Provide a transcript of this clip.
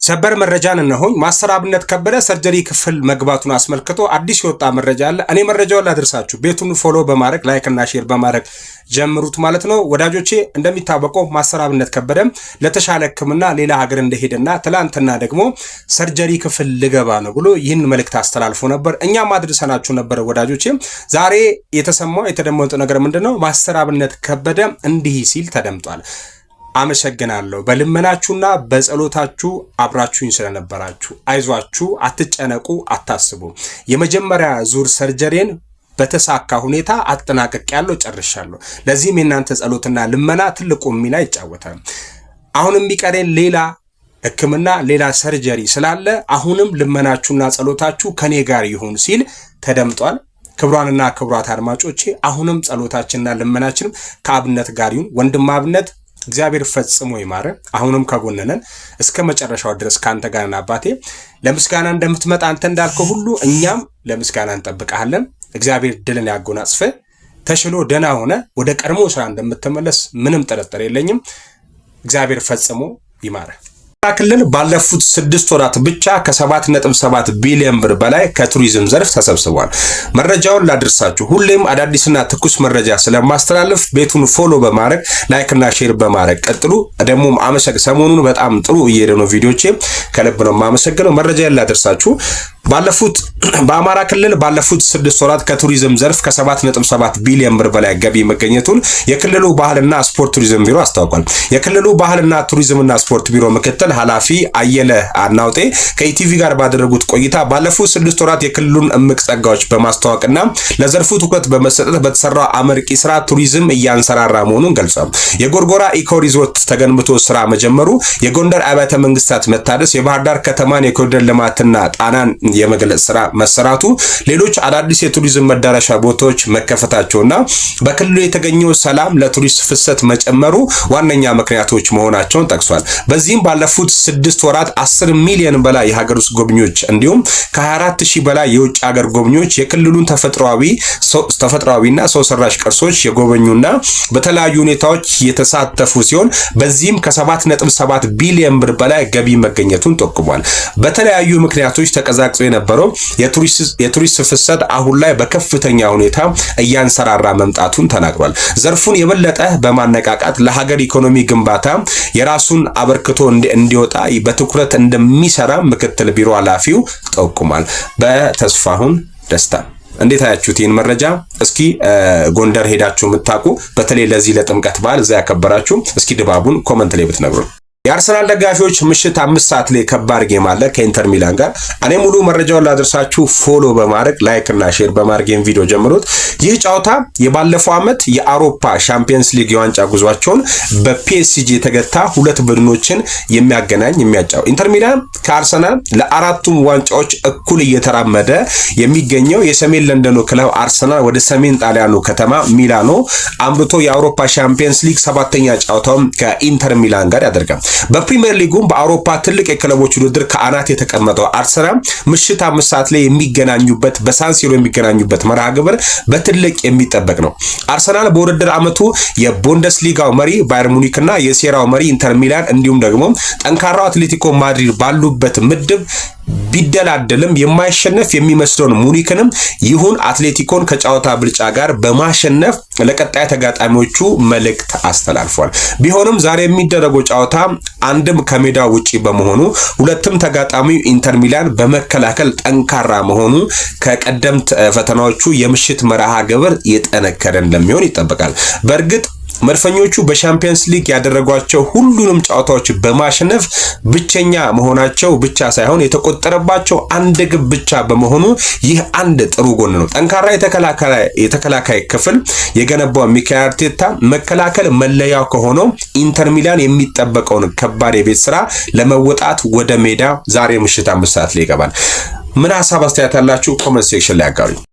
ሰበር መረጃን እነሆኝ ማስተር አብነት ከበደ ሰርጀሪ ክፍል መግባቱን አስመልክቶ አዲስ የወጣ መረጃ አለ። እኔ መረጃውን ላድርሳችሁ። ቤቱን ፎሎ በማድረግ ላይክ እና ሼር በማድረግ ጀምሩት ማለት ነው ወዳጆቼ። እንደሚታወቀው ማስተር አብነት ከበደ ለተሻለ ሕክምና ሌላ ሀገር እንደሄደና ትላንትና ደግሞ ሰርጀሪ ክፍል ልገባ ነው ብሎ ይህን መልእክት አስተላልፎ ነበር። እኛም አድርሰናችሁ ነበር ወዳጆቼ። ዛሬ የተሰማው የተደመጠው ነገር ምንድነው? ማስተር አብነት ከበደ እንዲህ ሲል ተደምጧል። አመሰግናለሁ በልመናችሁና በጸሎታችሁ አብራችሁኝ ስለነበራችሁ። አይዟችሁ፣ አትጨነቁ፣ አታስቡ። የመጀመሪያ ዙር ሰርጀሪን በተሳካ ሁኔታ አጠናቅቄያለሁ፣ ጨርሻለሁ። ለዚህም የእናንተ ጸሎትና ልመና ትልቁ ሚና ይጫወታል። አሁንም የሚቀረን ሌላ ህክምና ሌላ ሰርጀሪ ስላለ አሁንም ልመናችሁና ጸሎታችሁ ከኔ ጋር ይሁን ሲል ተደምጧል። ክብሯንና ክብሯት አድማጮቼ አሁንም ጸሎታችንና ልመናችንም ከአብነት ጋር ይሁን። ወንድም አብነት እግዚአብሔር ፈጽሞ ይማረ። አሁንም ከጎነነን እስከ መጨረሻው ድረስ ካንተ ጋር ነን አባቴ። ለምስጋና እንደምትመጣ አንተ እንዳልከው ሁሉ እኛም ለምስጋና እንጠብቃለን። እግዚአብሔር ድልን ያጎናጽፈ። ተሽሎ ደና ሆነ ወደ ቀድሞ ስራ እንደምትመለስ ምንም ጥርጥር የለኝም። እግዚአብሔር ፈጽሞ ይማረ። ክልል ባለፉት 6 ወራት ብቻ ከ7.7 ቢሊዮን ብር በላይ ከቱሪዝም ዘርፍ ተሰብስቧል። መረጃውን ላድርሳችሁ። ሁሌም አዳዲስና ትኩስ መረጃ ስለማስተላለፍ ቤቱን ፎሎ በማድረግ ላይክ እና ሼር በማድረግ ቀጥሉ። ደግሞ ሰሞኑን በጣም ጥሩ እየሄደ ነው ቪዲዮቼ፣ ከልብ ነው የማመሰግነው። መረጃውን ላድርሳችሁ። በአማራ ክልል ባለፉት 6 ወራት ከቱሪዝም ዘርፍ ከ7.7 ቢሊዮን ብር በላይ ገቢ መገኘቱን የክልሉ ባህልና ስፖርት ቱሪዝም ቢሮ አስታውቋል። የክልሉ ባህልና ቱሪዝምና ስፖርት ቢሮ ምክትል ኃላፊ አየለ አናውጤ ከኢቲቪ ጋር ባደረጉት ቆይታ ባለፉት 6 ወራት የክልሉን እምቅ ጸጋዎች በማስተዋወቅና ለዘርፉ ትኩረት በመሰጠት በተሰራው አመርቂ ስራ ቱሪዝም እያንሰራራ መሆኑን ገልጸዋል። የጎርጎራ ኢኮ ሪዞርት ተገንብቶ ስራ መጀመሩ፣ የጎንደር አብያተ መንግስታት መታደስ፣ የባህር ዳር ከተማን የኮሪደር ልማትና ጣናን የመገለጽ ስራ መሰራቱ፣ ሌሎች አዳዲስ የቱሪዝም መዳረሻ ቦታዎች መከፈታቸውና በክልሉ የተገኘው ሰላም ለቱሪስት ፍሰት መጨመሩ ዋነኛ ምክንያቶች መሆናቸውን ጠቅሷል። በዚህም ባለፉት 6 ወራት 10 ሚሊዮን በላይ የሀገር ውስጥ ጎብኚዎች እንዲሁም ከ24000 በላይ የውጭ ሀገር ጎብኚዎች የክልሉን ተፈጥሯዊና ሰው ሰራሽ ቅርሶች የጎበኙና በተለያዩ ሁኔታዎች የተሳተፉ ሲሆን በዚህም ከ7.7 ቢሊዮን ብር በላይ ገቢ መገኘቱን ጠቁሟል። በተለያዩ ምክንያቶች ተቀዛቅዞ የነበረው የቱሪስት ፍሰት አሁን ላይ በከፍተኛ ሁኔታ እያንሰራራ መምጣቱን ተናግሯል። ዘርፉን የበለጠ በማነቃቃት ለሀገር ኢኮኖሚ ግንባታ የራሱን አበርክቶ እንዲወጣ በትኩረት እንደሚሰራ ምክትል ቢሮ ኃላፊው ጠቁሟል። በተስፋሁን ደስታ እንዴት አያችሁት ይህን መረጃ? እስኪ ጎንደር ሄዳችሁ የምታውቁ በተለይ ለዚህ ለጥምቀት በዓል እዛ ያከበራችሁ እስኪ ድባቡን ኮመንት ላይ ብትነግሩ። የአርሰናል ደጋፊዎች ምሽት 5 ሰዓት ላይ ከባድ ጌም አለ ከኢንተር ሚላን ጋር። እኔ ሙሉ መረጃውን ላደርሳችሁ ፎሎ በማድረግ ላይክ እና ሼር በማድረግ ቪዲዮ ጀምሩት። ይህ ጨዋታ የባለፈው ዓመት የአውሮፓ ሻምፒየንስ ሊግ የዋንጫ ጉዟቸውን በፒኤስጂ የተገታ ሁለት ቡድኖችን የሚያጫው ኢንተር ሚላን ከአርሰናል ለአራቱም ዋንጫዎች እኩል እየተራመደ የሚገኘው የሰሜን ለንደኑ ክለብ አርሰናል ወደ ሰሜን ጣሊያኑ ከተማ ሚላኖ አምርቶ የአውሮፓ ሻምፒየንስ ሊግ 7ኛ ጨዋታውን ከኢንተር ሚላን ጋር ያደርጋል። በፕሪሚየር ሊጉም በአውሮፓ ትልቅ የክለቦች ውድድር ከአናት የተቀመጠው አርሰናል ምሽት 5 ሰዓት ላይ የሚገናኙበት በሳንሲሮ የሚገናኙበት መርሃ ግብር በትልቅ የሚጠበቅ ነው። አርሰናል በውድድር ዓመቱ የቡንደስሊጋው መሪ ባየር ሙኒክ እና የሴራው መሪ ኢንተር ሚላን እንዲሁም ደግሞ ጠንካራው አትሌቲኮ ማድሪድ ባሉበት ምድብ ቢደላደልም የማይሸነፍ የሚመስለውን ሙኒክንም ይሁን አትሌቲኮን ከጨዋታ ብልጫ ጋር በማሸነፍ ለቀጣይ ተጋጣሚዎቹ መልእክት አስተላልፏል። ቢሆንም ዛሬ የሚደረገው ጨዋታ አንድም ከሜዳ ውጪ በመሆኑ ሁለቱም ተጋጣሚው ኢንተር ሚላን በመከላከል ጠንካራ መሆኑ ከቀደምት ፈተናዎቹ የምሽት መርሃ ግብር የጠነከረ እንደሚሆን ይጠበቃል። በእርግጥ መድፈኞቹ በሻምፒየንስ ሊግ ያደረጓቸው ሁሉንም ጨዋታዎች በማሸነፍ ብቸኛ መሆናቸው ብቻ ሳይሆን የተቆጠረባቸው አንድ ግብ ብቻ በመሆኑ ይህ አንድ ጥሩ ጎን ነው። ጠንካራ የተከላካይ ክፍል የገነባው ሚካኤል አርቴታ መከላከል መለያው ከሆነው ኢንተር ሚላን የሚጠበቀውን ከባድ የቤት ስራ ለመወጣት ወደ ሜዳ ዛሬ ምሽት 5 ሰዓት ላይ ይገባል። ምን ሐሳብ አስተያየት አላችሁ? ኮሜንት ሴክሽን ላይ አጋሩ።